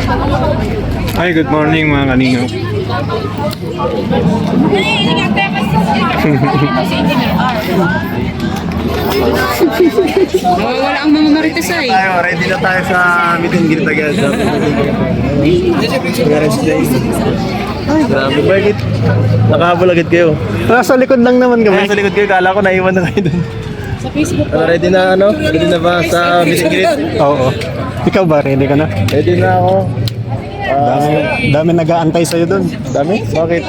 Hi, good morning mga kaningaw. Wala ang mga marites ay. Ready na tayo sa meet and greet agad. Grabe, bakit? Nakahabol agad kayo. Nasa likod lang naman kami. Kaya sa likod kayo, kala ko naiwan na kayo dun. Ready na ano? Ready na ba sa meet and greet? Oo. Ikaw ba? Ready ka na? Ready na ako. Dami nag-aantay sa'yo doon. Dami? Bakit?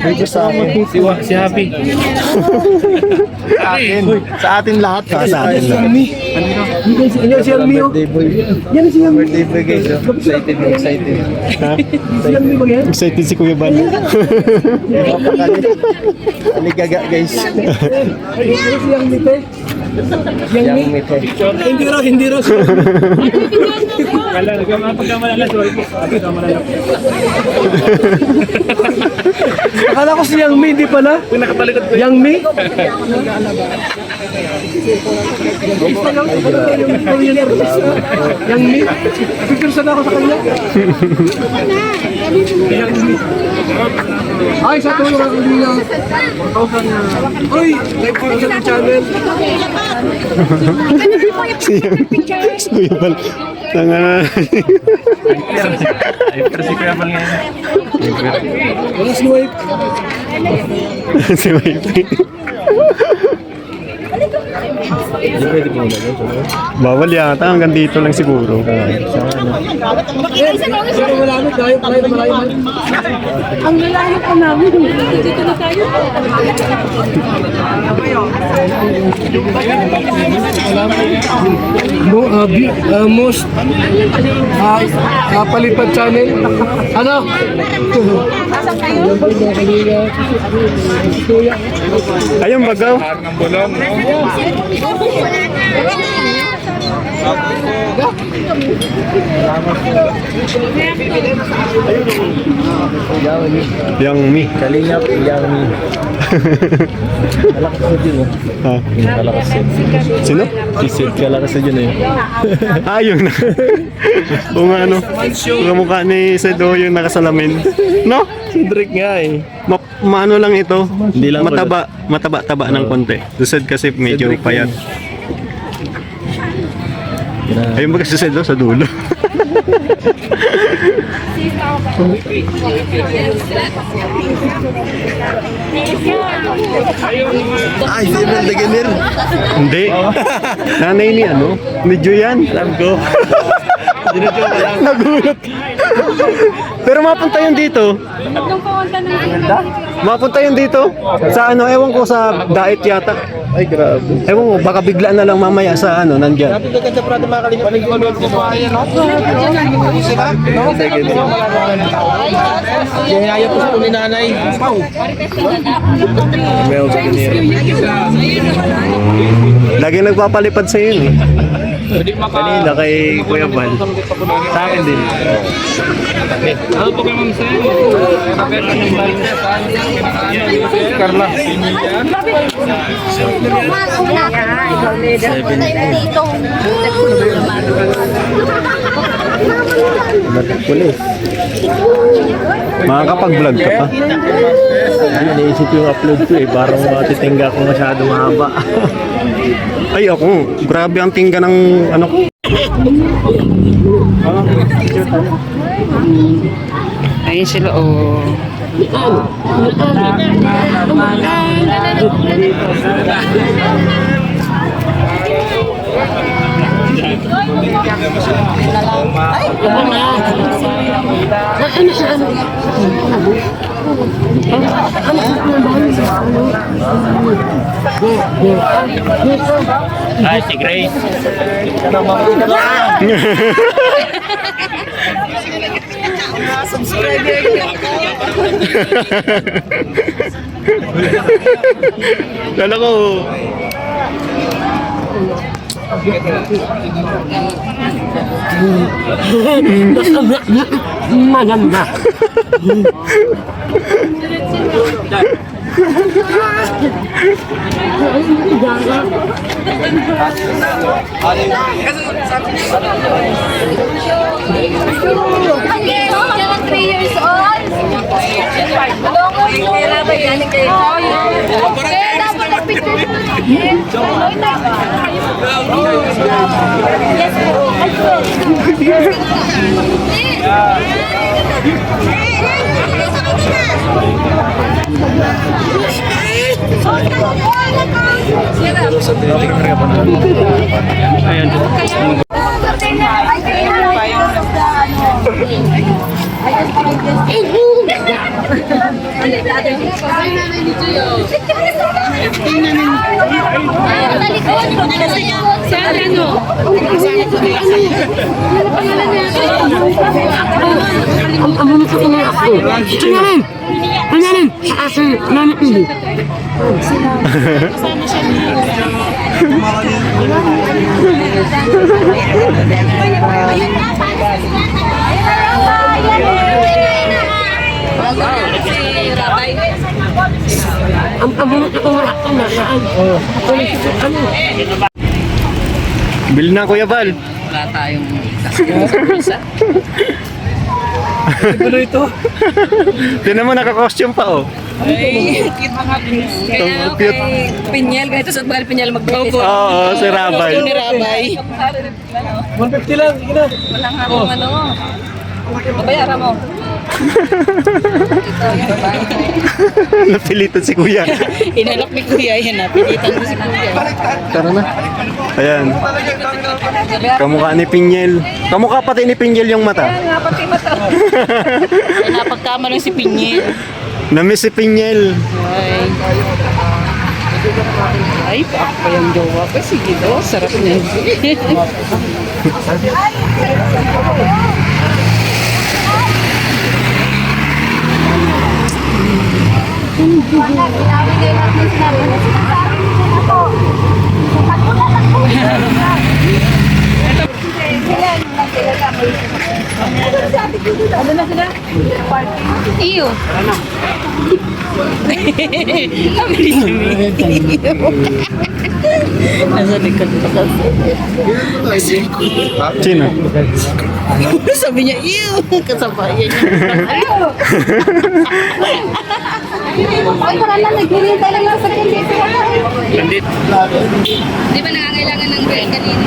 Dito sa akin. Si Happy. Sa atin. Sa atin lahat. Sa atin lahat. Yan si Almi. Birthday boy. Yan si Almi. Birthday boy guys. Excited. Ha? Excited si Kuya Bal. Aligaga guys. Yang mite. Hindi raw. Kala pagkamalala sorry po. Akala ko si Yang Mi, hindi pala. Nakatalikod ko. Yang Mi? Yang Mi? Picture sana ako sa kanya. Yang Mi. Ay, sa tulong ako nila. 1,000 Uy! Live ko sa channel. Si Kuya Bal. Hyper si Kuya Bal ngayon. Wala si Wipe. Si Wipe. Bawal yata, hanggang dito lang siguro. Ang lalayo pa namin. Dito na tayo. Most palipad channel. Ano? Ayun, bagaw. Yang Mi. Kalingap, Yang Mi. Malakas na dyan, Ha? Malakas na. Sino? Isid, kalakas na dyan eh. Ayun na. O nga ano. Yung mukha ni Sedo yung nakasalamin. No? Cedric nga eh. Maano lang ito. Hindi lang Mataba ng konti. Sused kasi medyo Cedric payat. Ayun ba kasi Sedo sa dulo? Ay, si Mel de Ganer. Hindi. Nanay ni ano? Medyo yan. Alam ko. Dinadyo ko lang. Nagulat. Pero mapunta yun dito. Mapunta yun dito. Sa ano, ewan ko sa diet yata. Ay, grabe. Ewan ko, baka bigla na lang mamaya sa ano, nandyan. Grabe ka sa Prada mga kalingap. Panigpanood ko pa yan, no? Hinaya po sa ni nanay. Mel de Ganer. Lagi nagpapalipad sa yun eh. Kanina kay Kuya Bal. Sa akin din. Ano po kayo ma'am sa'yo? Carla. Pulis. Makakapag-vlog ka pa. Ano, naisip yung upload ko eh. Parang titingga ko masyado mahaba. Ay ako, grabe ang tingga ng ano ko. Ayun sila oh. Ay, si Grace. Subscriber Lala ko. maganda. Yes, 3 years old. Maloko po. Kaya dapat nag-picture Yes po. Bili na Kuya Val. Wala tayong Ano ito? Tinan mo naka-costume pa oh. Ay, cute mga Kaya Cute. kay Pinyal, ganito sa bagay Pinyal mag-video. Oo, si Rabay. Ni Rabay. 150 lang, sige na. Wala nga akong ano. Babayaran mo. Napilitan si Kuya. Inalok ni Kuya, yan na. Pilitan ko si Kuya. Tara na. Ayan. Kamukha ni Pinyel. Kamukha pati ni Pinyel yung mata. Nga, pati mata. Napagkama lang si Pinyal. Namiss si Pinyel. Ay, paak pa yung jowa ko. Sige daw, sarap niya. Iyo. Nasa likod pa kasi. Sino? Sabi niya, iyo. Kasabayan niya. Ay, wala na, naghihintay lang sa kundi. Di ba nangangailangan ng break kanina?